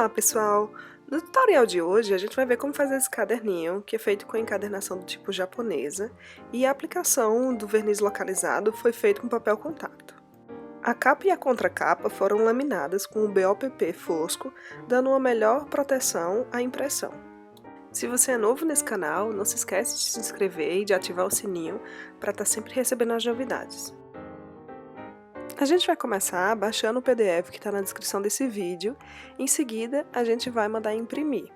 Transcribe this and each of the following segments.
Olá pessoal! No tutorial de hoje a gente vai ver como fazer esse caderninho, que é feito com encadernação do tipo japonesa, e a aplicação do verniz localizado foi feito com papel contato. A capa e a contracapa foram laminadas com o BOPP fosco, dando uma melhor proteção à impressão. Se você é novo nesse canal, não se esquece de se inscrever e de ativar o sininho para estar sempre recebendo as novidades. A gente vai começar baixando o PDF que está na descrição desse vídeo, em seguida a gente vai mandar imprimir.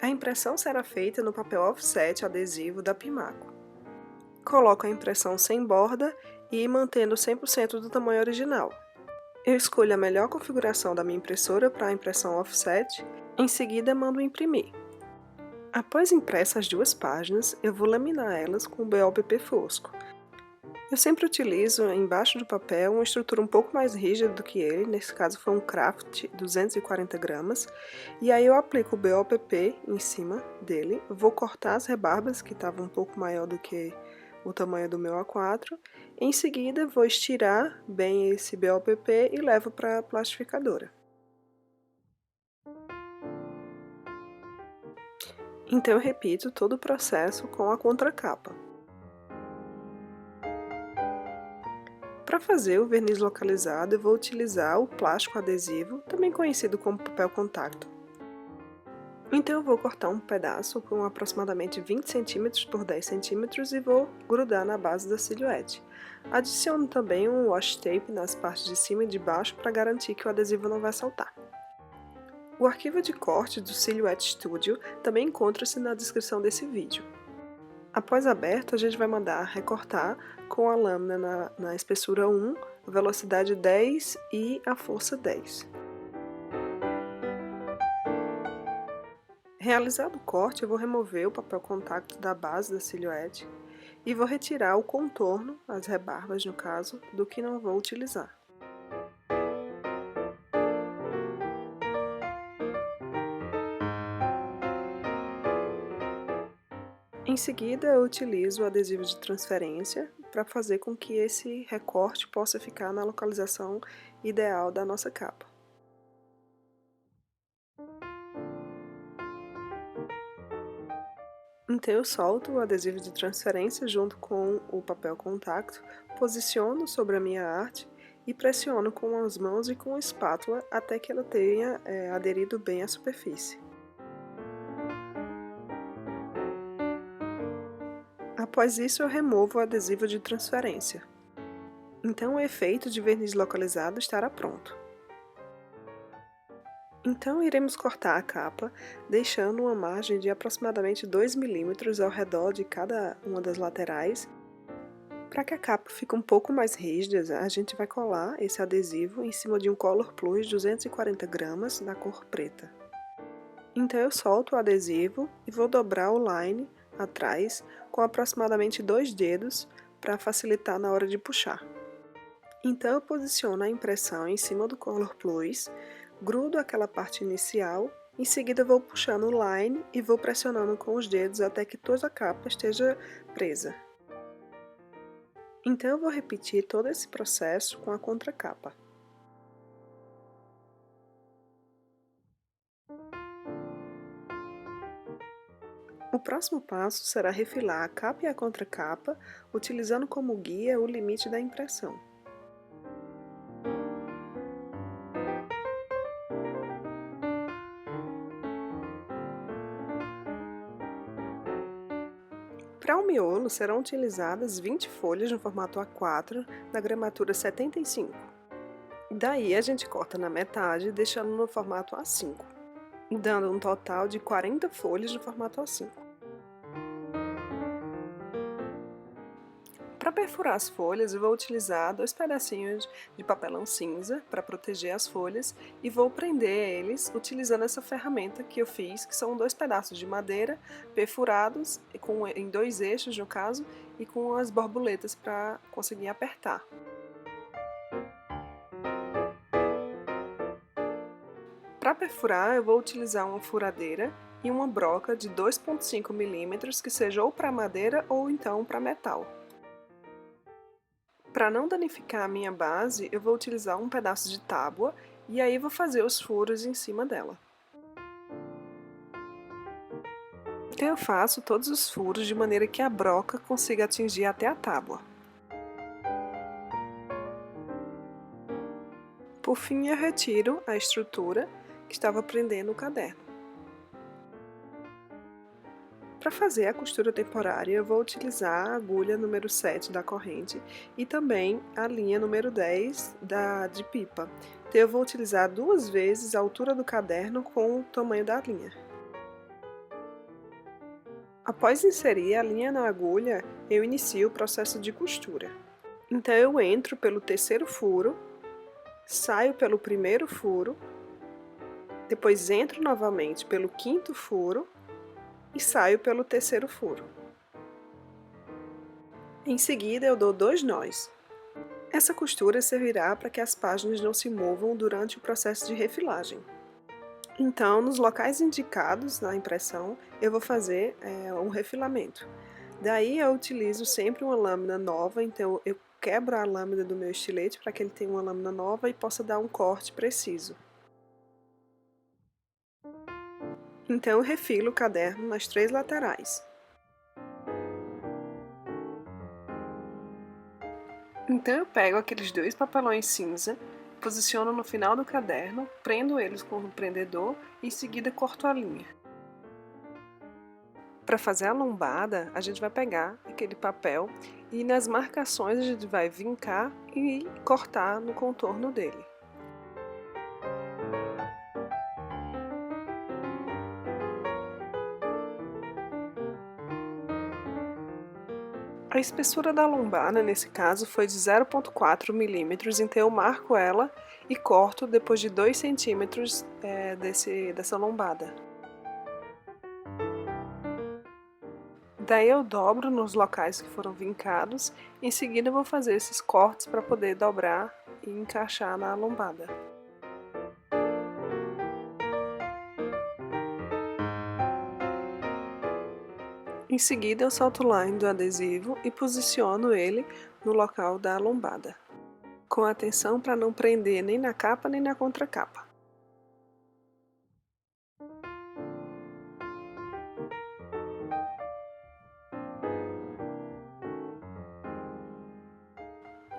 A impressão será feita no papel offset adesivo da Pimaco. Coloco a impressão sem borda e mantendo 100% do tamanho original. Eu escolho a melhor configuração da minha impressora para a impressão offset, em seguida mando imprimir. Após impressa as duas páginas, eu vou laminar elas com o BOPP fosco. Eu sempre utilizo embaixo do papel uma estrutura um pouco mais rígida do que ele, nesse caso foi um Craft 240 gramas, e aí eu aplico o BOPP em cima dele, vou cortar as rebarbas que estavam um pouco maior do que o tamanho do meu A4, em seguida vou estirar bem esse BOPP e levo para a plastificadora. Então eu repito todo o processo com a contracapa. Para fazer o verniz localizado, eu vou utilizar o plástico adesivo, também conhecido como papel contato. Então eu vou cortar um pedaço com aproximadamente 20 cm por 10 cm e vou grudar na base da silhuete. Adiciono também um washi tape nas partes de cima e de baixo para garantir que o adesivo não vai saltar. O arquivo de corte do Silhouette Studio também encontra-se na descrição desse vídeo. Após aberto, a gente vai mandar recortar com a lâmina na espessura 1, a velocidade 10 e a força 10. Realizado o corte, eu vou remover o papel contato da base da silhuete e vou retirar o contorno, as rebarbas no caso, do que não vou utilizar. Em seguida, eu utilizo o adesivo de transferência para fazer com que esse recorte possa ficar na localização ideal da nossa capa. Então eu solto o adesivo de transferência junto com o papel contato, posiciono sobre a minha arte e pressiono com as mãos e com a espátula até que ela tenha aderido bem à superfície. Após isso, eu removo o adesivo de transferência. Então o efeito de verniz localizado estará pronto. Então iremos cortar a capa, deixando uma margem de aproximadamente 2 mm ao redor de cada uma das laterais. Para que a capa fique um pouco mais rígida, a gente vai colar esse adesivo em cima de um Color Plus 240 gramas da cor preta. Então eu solto o adesivo e vou dobrar o line atrás com aproximadamente 2 dedos para facilitar na hora de puxar. Então eu posiciono a impressão em cima do Color Plus, grudo aquela parte inicial, em seguida vou puxando o line e vou pressionando com os dedos até que toda a capa esteja presa. Então eu vou repetir todo esse processo com a contracapa. O próximo passo será refilar a capa e a contracapa, utilizando como guia o limite da impressão. Para o miolo serão utilizadas 20 folhas no formato A4 na gramatura 75. Daí a gente corta na metade, deixando no formato A5, dando um total de 40 folhas no formato A5. Para perfurar as folhas, eu vou utilizar 2 pedacinhos de papelão cinza para proteger as folhas e vou prender eles utilizando essa ferramenta que eu fiz, que são 2 pedaços de madeira perfurados em 2 eixos no caso e com as borboletas para conseguir apertar. Para perfurar, eu vou utilizar uma furadeira e uma broca de 2,5 mm que seja ou para madeira ou então para metal. Para não danificar a minha base, eu vou utilizar um pedaço de tábua e aí vou fazer os furos em cima dela. Então eu faço todos os furos de maneira que a broca consiga atingir até a tábua. Por fim, eu retiro a estrutura que estava prendendo o caderno. Para fazer a costura temporária, eu vou utilizar a agulha número 7 da corrente e também a linha número 10 de pipa. Então eu vou utilizar 2 vezes a altura do caderno com o tamanho da linha. Após inserir a linha na agulha, eu inicio o processo de costura. Então eu entro pelo terceiro furo, saio pelo primeiro furo, depois entro novamente pelo quinto furo e saio pelo terceiro furo. Em seguida eu dou 2 nós. Essa costura servirá para que as páginas não se movam durante o processo de refilagem. Então, nos locais indicados na impressão, eu vou fazer um refilamento. Daí eu utilizo sempre uma lâmina nova, então eu quebro a lâmina do meu estilete para que ele tenha uma lâmina nova e possa dar um corte preciso. Então eu refilo o caderno nas 3 laterais. Então eu pego aqueles 2 papelões cinza, posiciono no final do caderno, prendo eles com o prendedor e em seguida corto a linha. Para fazer a lombada, a gente vai pegar aquele papel e nas marcações a gente vai vincar e cortar no contorno dele. A espessura da lombada, nesse caso, foi de 0,4 milímetros, então eu marco ela e corto depois de 2 centímetros dessa lombada. Daí eu dobro nos locais que foram vincados, em seguida eu vou fazer esses cortes para poder dobrar e encaixar na lombada. Em seguida eu solto o line do adesivo e posiciono ele no local da lombada, com atenção para não prender nem na capa nem na contracapa.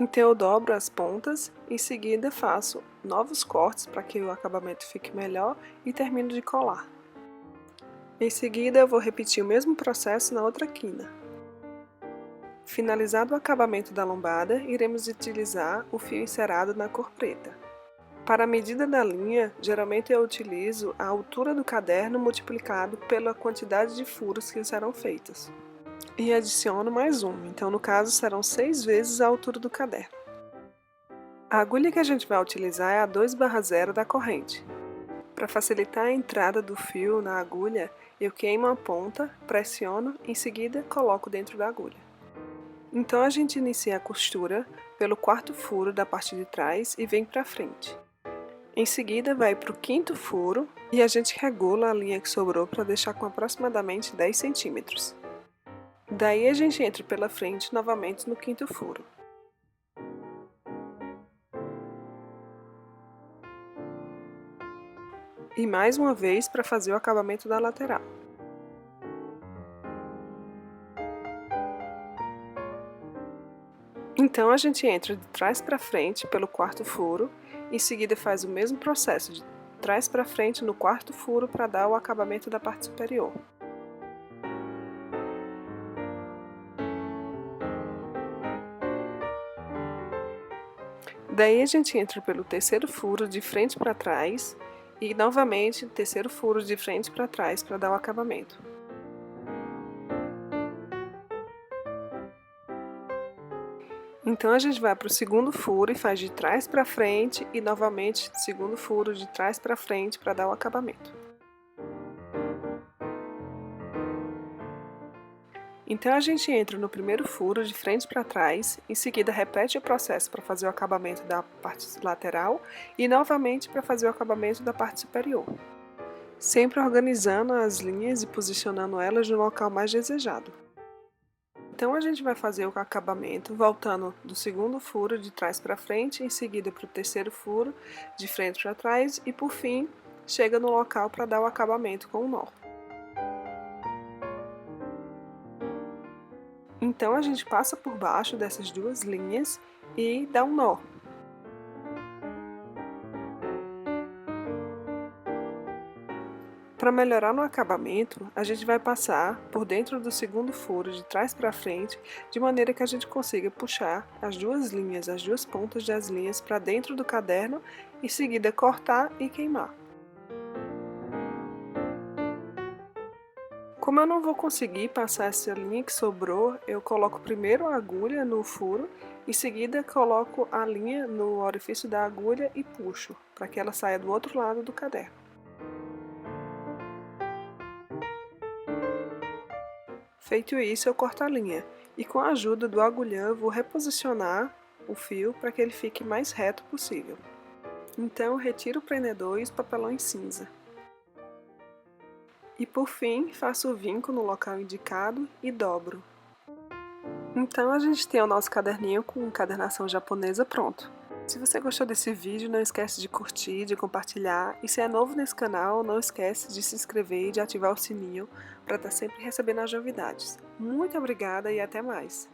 Então eu dobro as pontas, em seguida faço novos cortes para que o acabamento fique melhor e termino de colar. Em seguida eu vou repetir o mesmo processo na outra quina. Finalizado o acabamento da lombada, iremos utilizar o fio encerado na cor preta. Para a medida da linha, geralmente eu utilizo a altura do caderno multiplicado pela quantidade de furos que serão feitos. E adiciono mais um, então no caso serão 6 vezes a altura do caderno. A agulha que a gente vai utilizar é a 2/0 da corrente. Para facilitar a entrada do fio na agulha, eu queimo a ponta, pressiono, em seguida coloco dentro da agulha. Então a gente inicia a costura pelo 4º furo da parte de trás e vem para frente. Em seguida vai para o 5º furo e a gente regula a linha que sobrou para deixar com aproximadamente 10 centímetros. Daí a gente entra pela frente novamente no 5º furo. E mais uma vez para fazer o acabamento da lateral. Então a gente entra de trás para frente pelo 4º furo, em seguida faz o mesmo processo de trás para frente no 4º furo para dar o acabamento da parte superior. Daí a gente entra pelo 3º furo de frente para trás e novamente o 3º furo de frente para trás para dar o acabamento. Então a gente vai para o 2º furo e faz de trás para frente e novamente 2º furo de trás para frente para dar o acabamento. Então a gente entra no 1º furo de frente para trás, em seguida repete o processo para fazer o acabamento da parte lateral e novamente para fazer o acabamento da parte superior, sempre organizando as linhas e posicionando elas no local mais desejado. Então a gente vai fazer o acabamento voltando do 2º furo de trás para frente, em seguida para o 3º furo de frente para trás e por fim chega no local para dar o acabamento com o nó. Então a gente passa por baixo dessas duas linhas e dá um nó. Para melhorar no acabamento, a gente vai passar por dentro do segundo furo de trás para frente, de maneira que a gente consiga puxar as duas linhas, as duas pontas das linhas para dentro do caderno, em seguida cortar e queimar. Como eu não vou conseguir passar essa linha que sobrou, eu coloco primeiro a agulha no furo, em seguida coloco a linha no orifício da agulha e puxo, para que ela saia do outro lado do caderno. Feito isso, eu corto a linha e com a ajuda do agulhão eu vou reposicionar o fio para que ele fique mais reto possível. Então eu retiro o prendedor e os papelões cinza. E por fim, faço o vinco no local indicado e dobro. Então a gente tem o nosso caderninho com encadernação japonesa pronto. Se você gostou desse vídeo, não esquece de curtir, de compartilhar, e se é novo nesse canal, não esquece de se inscrever e de ativar o sininho para estar sempre recebendo as novidades. Muito obrigada e até mais!